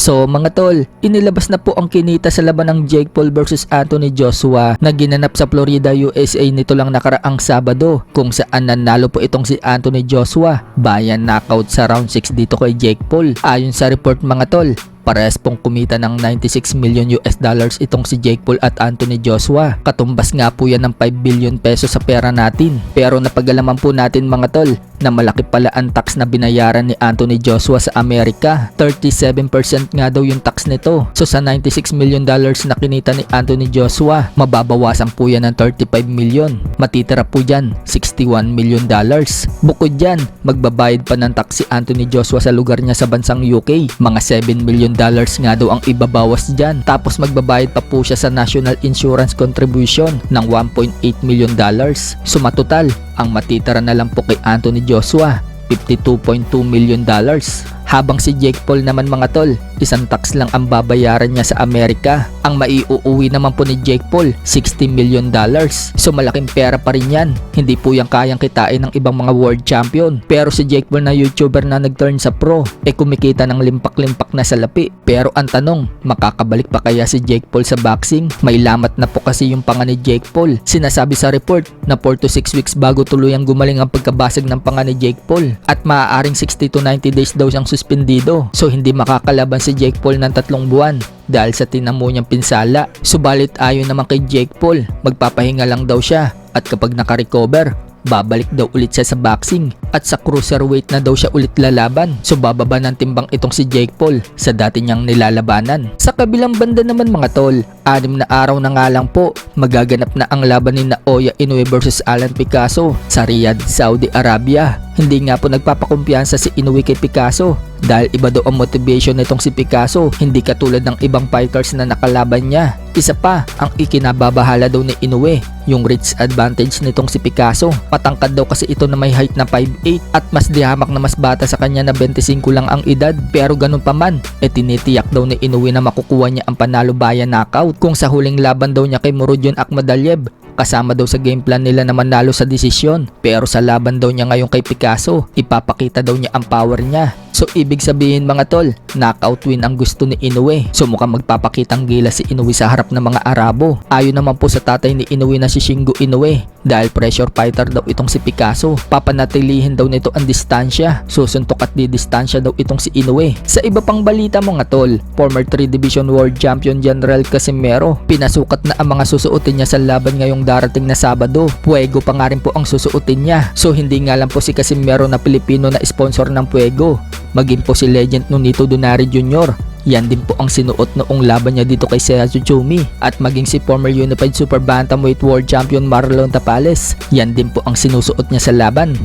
So mga tol, inilabas na po ang kinita sa laban ng Jake Paul versus Anthony Joshua na ginanap sa Florida, USA nito lang nakaraang Sabado, kung saan nanalo po itong si Anthony Joshua. Bayan knockout sa round 6 dito kay Jake Paul. Ayon sa report mga tol, parehas pong kumita ng 96 million US dollars itong si Jake Paul at Anthony Joshua. Katumbas nga po yan ng 5 billion pesos sa pera natin. Pero napag-alaman po natin mga tol na malaki pala ang tax na binayaran ni Anthony Joshua sa Amerika. 37% nga daw yung tax nito. So sa 96 million dollars na kinita ni Anthony Joshua, mababawasan po yan ng 35 million. Matitira po dyan 61 million dollars. Bukod dyan, magbabayad pa ng tax si Anthony Joshua sa lugar niya sa bansang UK. Mga 7 million dollars nga daw ang ibabawas dyan. Tapos magbabayad pa po siya sa National Insurance Contribution ng 1.8 million dollars. So matotal, ang matitira na lang po kay Anthony Joshua, 52.2 million dollars. Habang si Jake Paul naman mga tol, isang tax lang ang babayaran niya sa Amerika. Ang maiuuwi naman po ni Jake Paul, 60 million dollars. So malaking pera pa rin yan. Hindi po yan kayang kitain ng ibang mga world champion. Pero si Jake Paul na YouTuber na nag-turn sa pro, kumikita ng limpak-limpak na salapi. Pero ang tanong, makakabalik pa kaya si Jake Paul sa boxing? May lamat na po kasi yung panga ni Jake Paul. Sinasabi sa report na 4 to 6 weeks bago tuluyang gumaling ang pagkabasag ng panga ni Jake Paul. At maaaring 60 to 90 days daw siyang suspendido. So hindi makakalaban si Jake Paul ng 3 buwan dahil sa tinamo niyang pinsala. Subalit ayon naman kay Jake Paul, magpapahinga lang daw siya at kapag nakarecover, babalik daw ulit siya sa boxing at sa cruiserweight na daw siya ulit lalaban. So bababa ng timbang itong si Jake Paul sa dati niyang nilalabanan. Sa kabilang banda naman mga tol, 6 na araw na nga lang po magaganap na ang laban ni Naoya Inoue versus Alan Picasso sa Riyadh, Saudi Arabia. Hindi nga po nagpapakumpiyansa si Inoue kay Picasso dahil iba daw ang motivation nitong si Picasso, hindi katulad ng ibang fighters na nakalaban niya. Isa pa, ang ikinababahala daw ni Inoue, yung reach advantage nitong si Picasso. Patangkad daw kasi ito na may height na 5'8" at mas dihamak na mas bata sa kanya na 25 lang ang edad. Pero ganun pa man, tinitiyak daw ni Inoue na makukuha niya ang panalo bayan knockout. Kung sa huling laban daw niya kay Murodjon Akhmadaliev, kasama daw sa game plan nila na manalo sa desisyon. Pero sa laban daw niya ngayon kay Picasso, ipapakita daw niya ang power niya. So ibig sabihin mga tol, knockout win ang gusto ni Inoue. So mukhang magpapakitang gila si Inoue sa harap ng mga Arabo. Ayon naman po sa tatay ni Inoue na si Shingo Inoue, dahil pressure fighter daw itong si Picasso, papanatilihin daw nito ang distansya. Susuntok at distansya daw itong si Inoue. Sa iba pang balita mga tol, former 3 Division World Champion General Casimero, pinasukat na ang mga susuotin niya sa laban ngayong darating na Sabado. Fuego pa nga rin po ang susuotin niya. So hindi nga lang po si Casimero na Pilipino na sponsor ng Fuego, maging po si legend Nonito Donaire Jr. Yan din po ang sinuot noong laban niya dito kay Seasu Chumi, at maging si former Unified Super Bantamweight World Champion Marlon Tapales. Yan din po ang sinusuot niya sa laban.